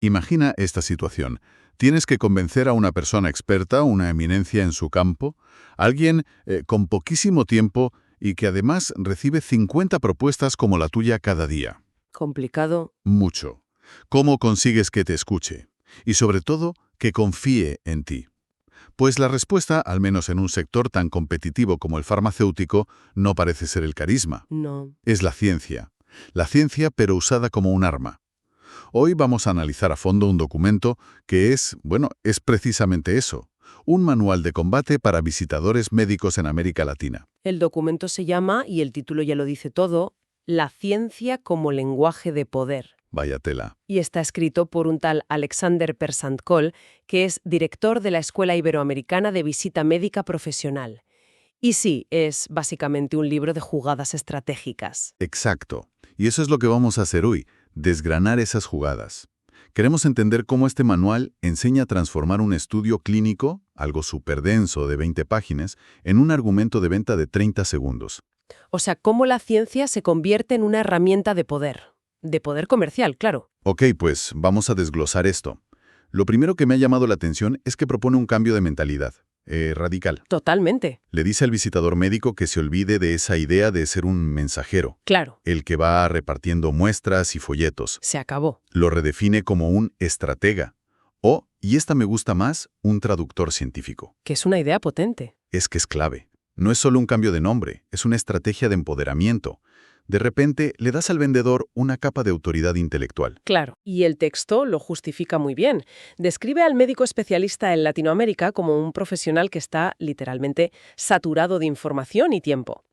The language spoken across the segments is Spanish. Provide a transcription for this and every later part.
Imagina esta situación. Tienes que convencer a una persona experta, una eminencia en su campo, alguien con poquísimo tiempo y que además recibe 50 propuestas como la tuya cada día. Complicado. Mucho. ¿Cómo consigues que te escuche? Y sobre todo, que confíe en ti. Pues la respuesta, al menos en un sector tan competitivo como el farmacéutico, no parece ser el carisma. No. Es la ciencia. La ciencia, pero usada como un arma. Hoy vamos a analizar a fondo un documento que es precisamente eso. Un manual de combate para visitadores médicos en América Latina. El documento se llama, y el título ya lo dice todo, La ciencia como lenguaje de poder. Vaya tela. Y está escrito por un tal Alexander Persantcol, que es director de la Escuela Iberoamericana de Visita Médica Profesional. Y sí, es básicamente un libro de jugadas estratégicas. Exacto. Y eso es lo que vamos a hacer hoy, desgranar esas jugadas. Queremos entender cómo este manual enseña a transformar un estudio clínico, algo súper denso de 20 páginas, en un argumento de venta de 30 segundos. O sea, cómo la ciencia se convierte en una herramienta de poder. De poder comercial, claro. Ok, pues vamos a desglosar esto. Lo primero que me ha llamado la atención es que propone un cambio de mentalidad, radical. Totalmente. Le dice al visitador médico que se olvide de esa idea de ser un mensajero, Claro. el que va repartiendo muestras y folletos. Se acabó. Lo redefine como un estratega o, y esta me gusta más, un traductor científico. Que es una idea potente. Es que es clave. No es solo un cambio de nombre, es una estrategia de empoderamiento. De repente, le das al vendedor una capa de autoridad intelectual. Claro. Y el texto lo justifica muy bien. Describe al médico especialista en Latinoamérica como un profesional que está, literalmente, saturado de información y tiempo.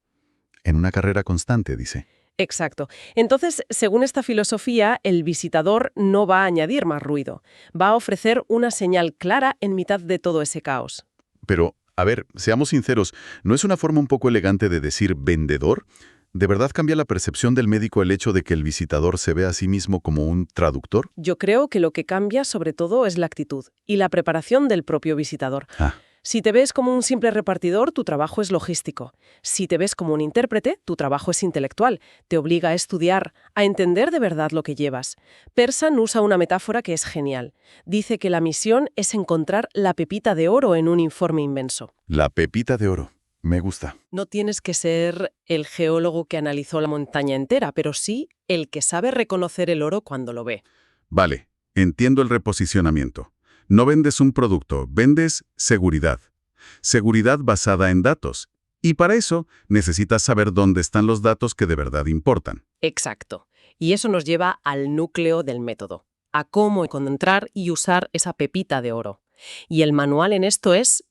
En una carrera constante, dice. Exacto. Entonces, según esta filosofía, el visitador no va a añadir más ruido. Va a ofrecer una señal clara en mitad de todo ese caos. Pero, a ver, seamos sinceros, ¿no es una forma un poco elegante de decir vendedor? ¿De verdad cambia la percepción del médico el hecho de que el visitador se vea a sí mismo como un traductor? Yo creo que lo que cambia sobre todo es la actitud y la preparación del propio visitador. Ah, Si te ves como un simple repartidor, tu trabajo es logístico. Si te ves como un intérprete, tu trabajo es intelectual. Te obliga a estudiar, a entender de verdad lo que llevas. Persson usa una metáfora que es genial. Dice que la misión es encontrar la pepita de oro en un informe inmenso. la pepita de oro. Me gusta. No tienes que ser el geólogo que analizó la montaña entera, pero sí el que sabe reconocer el oro cuando lo ve. Vale, entiendo el reposicionamiento. No vendes un producto, vendes seguridad. Seguridad basada en datos. Y para eso necesitas saber dónde están los datos que de verdad importan. Exacto. Y eso nos lleva al núcleo del método, a cómo encontrar y usar esa pepita de oro. Y el manual en esto es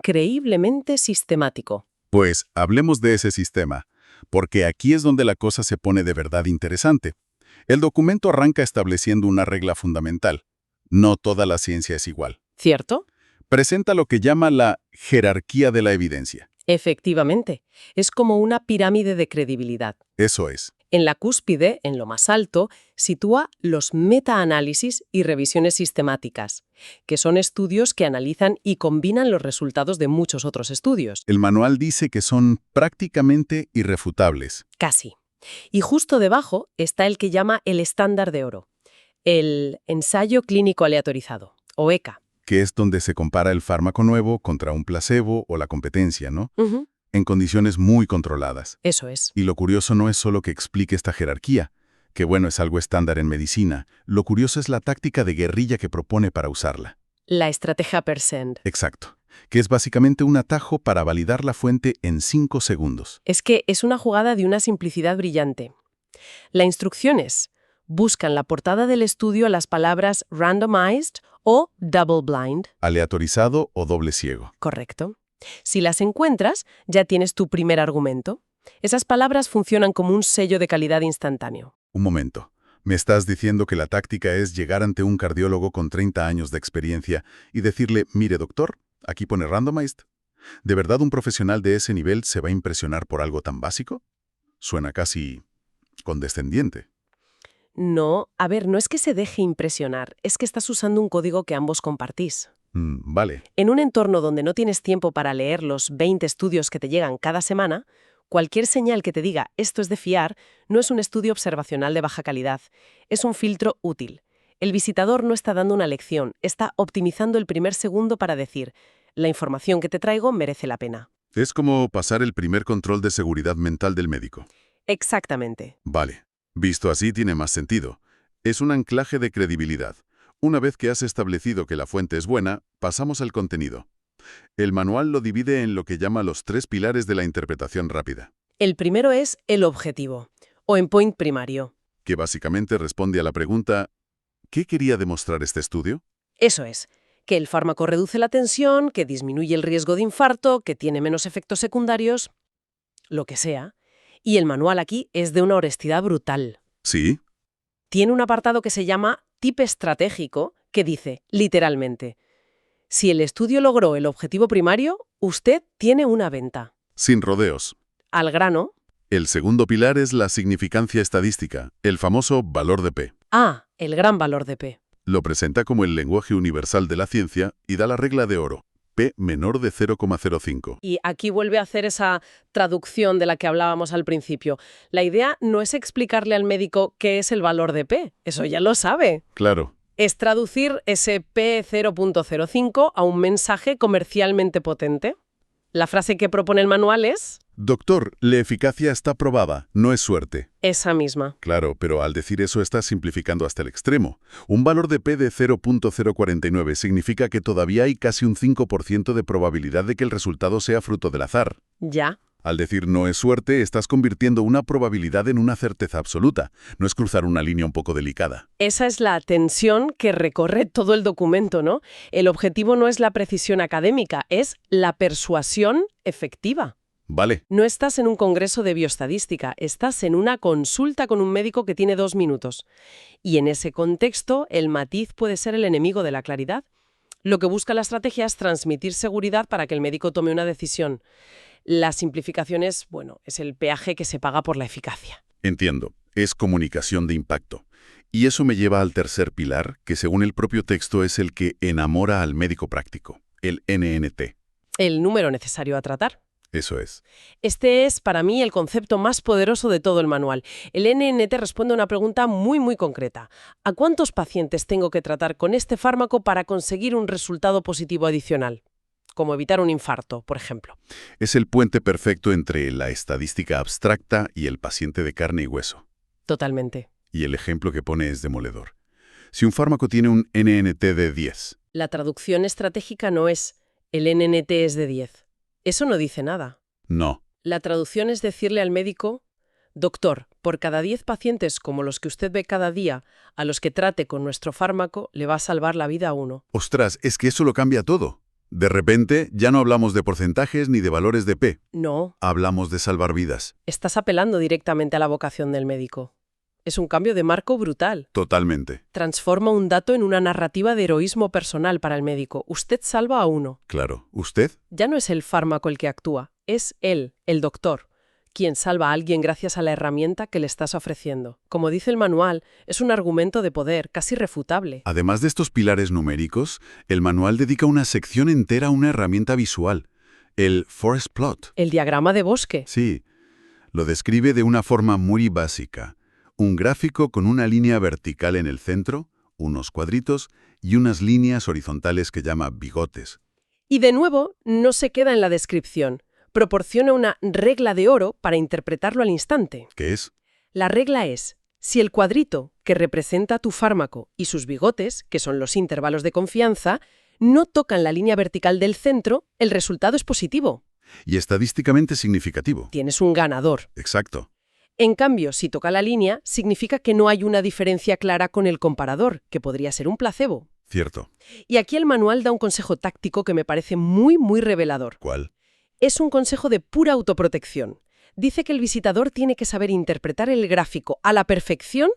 increíblemente sistemático. Pues hablemos de ese sistema, porque aquí es donde la cosa se pone de verdad interesante. El documento arranca estableciendo una regla fundamental. No toda la ciencia es igual. ¿Cierto? Presenta lo que llama la jerarquía de la evidencia. Efectivamente. Es como una pirámide de credibilidad. Eso es. En la cúspide, en lo más alto, sitúa los metaanálisis y revisiones sistemáticas, que son estudios que analizan y combinan los resultados de muchos otros estudios. El manual dice que son prácticamente irrefutables. Casi. Y justo debajo está el que llama el estándar de oro, el ensayo clínico aleatorizado, o ECA. Que es donde se compara el fármaco nuevo contra un placebo o la competencia, ¿no? Ujú. En condiciones muy controladas. Eso es. Y lo curioso no es solo que explique esta jerarquía, que bueno, es algo estándar en medicina. Lo curioso es la táctica de guerrilla que propone para usarla. La estrategia Persend. Exacto. Que es básicamente un atajo para validar la fuente en 5 segundos. Es que es una jugada de una simplicidad brillante. La instrucción es: busca en la portada del estudio las palabras randomized o double blind. Aleatorizado o doble ciego. Correcto. Si las encuentras, ya tienes tu primer argumento. Esas palabras funcionan como un sello de calidad instantáneo. Un momento. ¿Me estás diciendo que la táctica es llegar ante un cardiólogo con 30 años de experiencia y decirle, mire doctor, aquí pone randomized? ¿De verdad un profesional de ese nivel se va a impresionar por algo tan básico? Suena casi condescendiente. No, a ver, no es que se deje impresionar, es que estás usando un código que ambos compartís. Vale. En un entorno donde no tienes tiempo para leer los 20 estudios que te llegan cada semana, cualquier señal que te diga esto es de fiar no es un estudio observacional de baja calidad, es un filtro útil. El visitador no está dando una lección, está optimizando el primer segundo para decir, la información que te traigo merece la pena. Es como pasar el primer control de seguridad mental del médico. Exactamente. Vale. Visto así tiene más sentido. Es un anclaje de credibilidad. Una vez que has establecido que la fuente es buena, pasamos al contenido. El manual lo divide en lo que llama los 3 pilares de la interpretación rápida, El primero es el objetivo, o endpoint primario. que básicamente responde a la pregunta ¿qué quería demostrar este estudio? Eso es, que el fármaco reduce la tensión, que disminuye el riesgo de infarto, que tiene menos efectos secundarios, lo que sea. Y el manual aquí es de una honestidad brutal. Sí, Tiene un apartado que se llama tip estratégico, que dice, literalmente, si el estudio logró el objetivo primario, usted tiene una venta. sin rodeos. Al grano. El segundo pilar es la significancia estadística, el famoso valor de P. El gran valor de P. Lo presenta como el lenguaje universal de la ciencia y da la regla de oro, P menor de 0,05. Y aquí vuelve a hacer esa traducción de la que hablábamos al principio. La idea no es explicarle al médico qué es el valor de P, eso ya lo sabe. Claro, Es traducir ese P 0,05 a un mensaje comercialmente potente. La frase que propone el manual es doctor, la eficacia está probada, no es suerte. esa misma. Claro, pero al decir eso está simplificando hasta el extremo. Un valor de P de 0,049 significa que todavía hay casi un 5% de probabilidad de que el resultado sea fruto del azar. Ya. Al decir no es suerte, estás convirtiendo una probabilidad en una certeza absoluta. No es cruzar una línea un poco delicada. Esa es la tensión que recorre todo el documento, ¿no? El objetivo no es la precisión académica, es la persuasión efectiva. Vale, No estás en un congreso de bioestadística, estás en una consulta con un médico que tiene 2 minutos. Y en ese contexto, el matiz puede ser el enemigo de la claridad. Lo que busca la estrategia es transmitir seguridad para que el médico tome una decisión. La simplificación es, es el peaje que se paga por la eficacia. entiendo. Es comunicación de impacto. Y eso me lleva al tercer pilar, que según el propio texto es el que enamora al médico práctico, el NNT. El número necesario a tratar. Eso es. Este es, para mí, el concepto más poderoso de todo el manual. El NNT responde a una pregunta muy, muy concreta. ¿A cuántos pacientes tengo que tratar con este fármaco para conseguir un resultado positivo adicional? Como evitar un infarto, por ejemplo. Es el puente perfecto entre la estadística abstracta y el paciente de carne y hueso. Totalmente. Y el ejemplo que pone es demoledor. Si un fármaco tiene un NNT de 10, La traducción estratégica no es el NNT es de 10. Eso no dice nada. no. La traducción es decirle al médico, doctor, por cada 10 pacientes como los que usted ve cada día, a los que trate con nuestro fármaco, le va a salvar la vida a uno. Ostras, es que eso lo cambia todo. De repente, ya no hablamos de porcentajes ni de valores de P. No, Hablamos de salvar vidas. estás apelando directamente a la vocación del médico. Es un cambio de marco brutal. Totalmente. Transforma un dato en una narrativa de heroísmo personal para el médico. Usted salva a uno. Claro. ¿Usted? Ya no es el fármaco el que actúa, es él, el doctor, quien salva a alguien gracias a la herramienta que le estás ofreciendo. Como dice el manual, es un argumento de poder casi refutable. Además de estos pilares numéricos, el manual dedica una sección entera a una herramienta visual, el Forest Plot. El diagrama de bosque. Sí, lo describe de una forma muy básica. Un gráfico con una línea vertical en el centro, unos cuadritos y unas líneas horizontales que llama bigotes. Y de nuevo, no se queda en la descripción. Proporciona una regla de oro para interpretarlo al instante. ¿Qué es? La regla es, si el cuadrito que representa tu fármaco y sus bigotes, que son los intervalos de confianza, no tocan la línea vertical del centro, el resultado es positivo. Y estadísticamente significativo. Tienes un ganador. Exacto. En cambio, si toca la línea, significa que no hay una diferencia clara con el comparador, que podría ser un placebo. Cierto. Y aquí el manual da un consejo táctico que me parece muy, muy revelador. ¿Cuál? Es un consejo de pura autoprotección. Dice que el visitador tiene que saber interpretar el gráfico a la perfección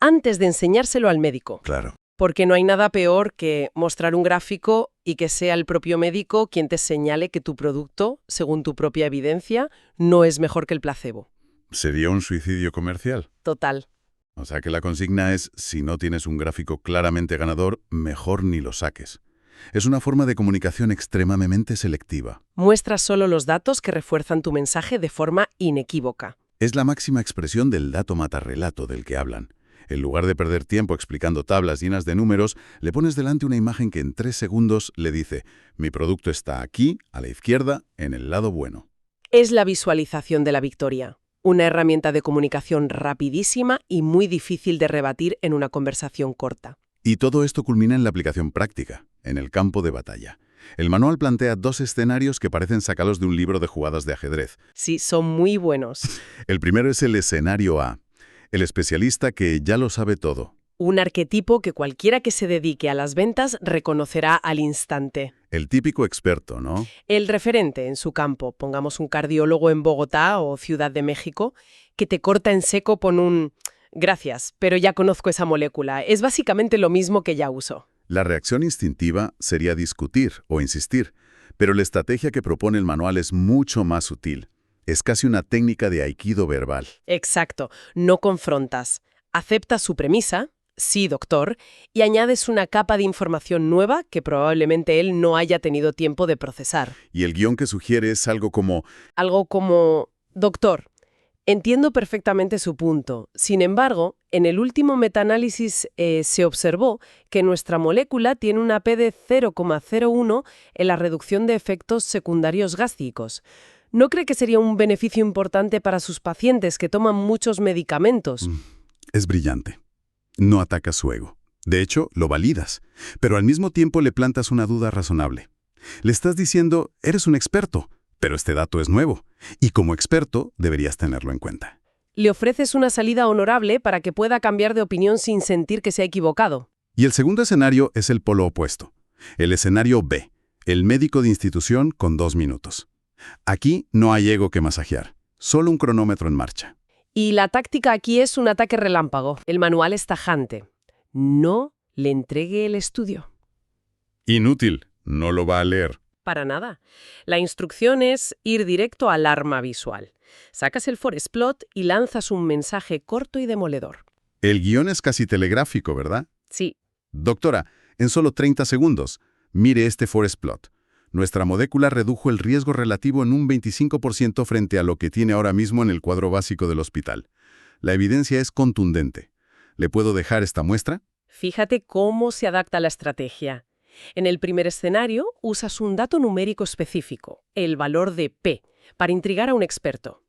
antes de enseñárselo al médico. Claro. Porque no hay nada peor que mostrar un gráfico y que sea el propio médico quien te señale que tu producto, según tu propia evidencia, no es mejor que el placebo. ¿Sería un suicidio comercial? Total. O sea que la consigna es, si no tienes un gráfico claramente ganador, mejor ni lo saques. Es una forma de comunicación extremadamente selectiva. Muestra solo los datos que refuerzan tu mensaje de forma inequívoca. Es la máxima expresión del dato mata relato del que hablan. En lugar de perder tiempo explicando tablas llenas de números, le pones delante una imagen que en 3 segundos le dice: mi producto está aquí, a la izquierda, en el lado bueno. Es la visualización de la victoria, una herramienta de comunicación rapidísima y muy difícil de rebatir en una conversación corta. Y todo esto culmina en la aplicación práctica, en el campo de batalla. El manual plantea 2 escenarios que parecen sacados de un libro de jugadas de ajedrez. Sí, son muy buenos. El primero es el escenario A, el especialista que ya lo sabe todo. Un arquetipo que cualquiera que se dedique a las ventas reconocerá al instante. El típico experto, ¿no? El referente en su campo, pongamos un cardiólogo en Bogotá o Ciudad de México, que te corta en seco con un «gracias, pero ya conozco esa molécula». Es básicamente lo mismo que ya uso. La reacción instintiva sería discutir o insistir, pero la estrategia que propone el manual es mucho más sutil. Es casi una técnica de aikido verbal. Exacto, no confrontas. Aceptas su premisa, sí, doctor, y añades una capa de información nueva que probablemente él no haya tenido tiempo de procesar. Y el guión que sugiere es algo como: doctor, entiendo perfectamente su punto. Sin embargo, en el último metaanálisis se observó que nuestra molécula tiene una P de 0,01 en la reducción de efectos secundarios gástricos. ¿No cree que sería un beneficio importante para sus pacientes que toman muchos medicamentos? Es brillante. No atacas su ego. De hecho, lo validas. Pero al mismo tiempo le plantas una duda razonable. Le estás diciendo: eres un experto, pero este dato es nuevo. Y como experto, deberías tenerlo en cuenta. Le ofreces una salida honorable para que pueda cambiar de opinión sin sentir que se ha equivocado. Y el segundo escenario es el polo opuesto. El escenario B, el médico de institución con 2 minutos. Aquí no hay ego que masajear, solo un cronómetro en marcha. Y la táctica aquí es un ataque relámpago. El manual es tajante. No le entregue el estudio. Inútil, no lo va a leer. Para nada. La instrucción es ir directo al arma visual. Sacas el forest plot y lanzas un mensaje corto y demoledor. El guión es casi telegráfico, ¿verdad? Sí. Doctora, en solo 30 segundos, mire este forest plot. Nuestra molécula redujo el riesgo relativo en un 25% frente a lo que tiene ahora mismo en el cuadro básico del hospital. La evidencia es contundente. ¿Le puedo dejar esta muestra? Fíjate cómo se adapta la estrategia. En el primer escenario, usas un dato numérico específico, el valor de P, para intrigar a un experto.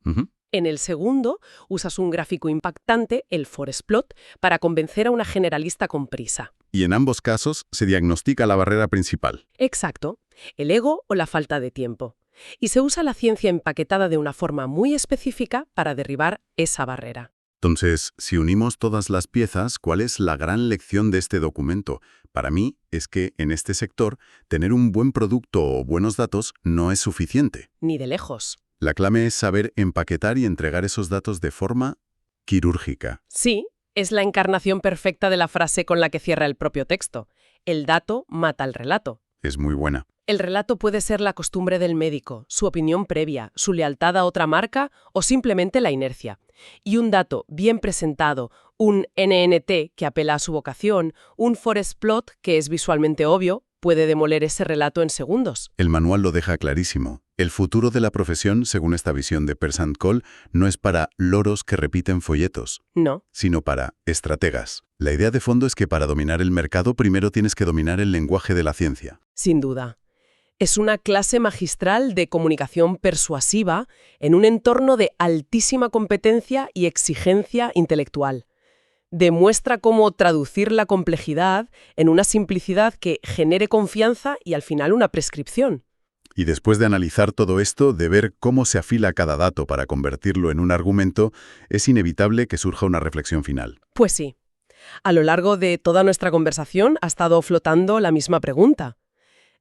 En el segundo, usas un gráfico impactante, el forest plot, para convencer a una generalista con prisa. Y en ambos casos se diagnostica la barrera principal. Exacto, el ego o la falta de tiempo. Y se usa la ciencia empaquetada de una forma muy específica para derribar esa barrera. Entonces, si unimos todas las piezas, ¿cuál es la gran lección de este documento? Para mí, es que en este sector, tener un buen producto o buenos datos no es suficiente. Ni de lejos. La clave es saber empaquetar y entregar esos datos de forma quirúrgica. Sí, es la encarnación perfecta de la frase con la que cierra el propio texto. El dato mata al relato. Es muy buena. El relato puede ser la costumbre del médico, su opinión previa, su lealtad a otra marca o simplemente la inercia. Y un dato bien presentado, un NNT que apela a su vocación, un forest plot que es visualmente obvio, puede demoler ese relato en segundos. El manual lo deja clarísimo. El futuro de la profesión, según esta visión de Pearson Cole, no es para loros que repiten folletos, No. sino para estrategas. La idea de fondo es que para dominar el mercado primero tienes que dominar el lenguaje de la ciencia. Sin duda. Es una clase magistral de comunicación persuasiva en un entorno de altísima competencia y exigencia intelectual. Demuestra cómo traducir la complejidad en una simplicidad que genere confianza y al final una prescripción. Y después de analizar todo esto, de ver cómo se afila cada dato para convertirlo en un argumento, es inevitable que surja una reflexión final. Pues sí. A lo largo de toda nuestra conversación ha estado flotando la misma pregunta.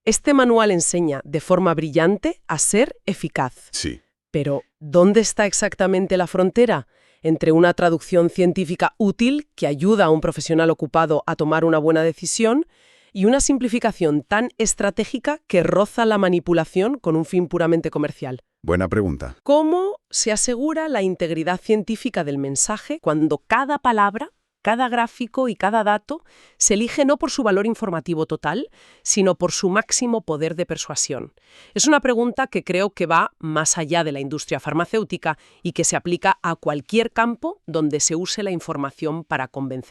Este manual enseña de forma brillante a ser eficaz. Sí. Pero, ¿dónde está exactamente la frontera entre una traducción científica útil que ayuda a un profesional ocupado a tomar una buena decisión y una simplificación tan estratégica que roza la manipulación con un fin puramente comercial? Buena pregunta. ¿Cómo se asegura la integridad científica del mensaje cuando cada palabra, cada gráfico y cada dato se elige no por su valor informativo total, sino por su máximo poder de persuasión? Es una pregunta que creo que va más allá de la industria farmacéutica y que se aplica a cualquier campo donde se use la información para convencer.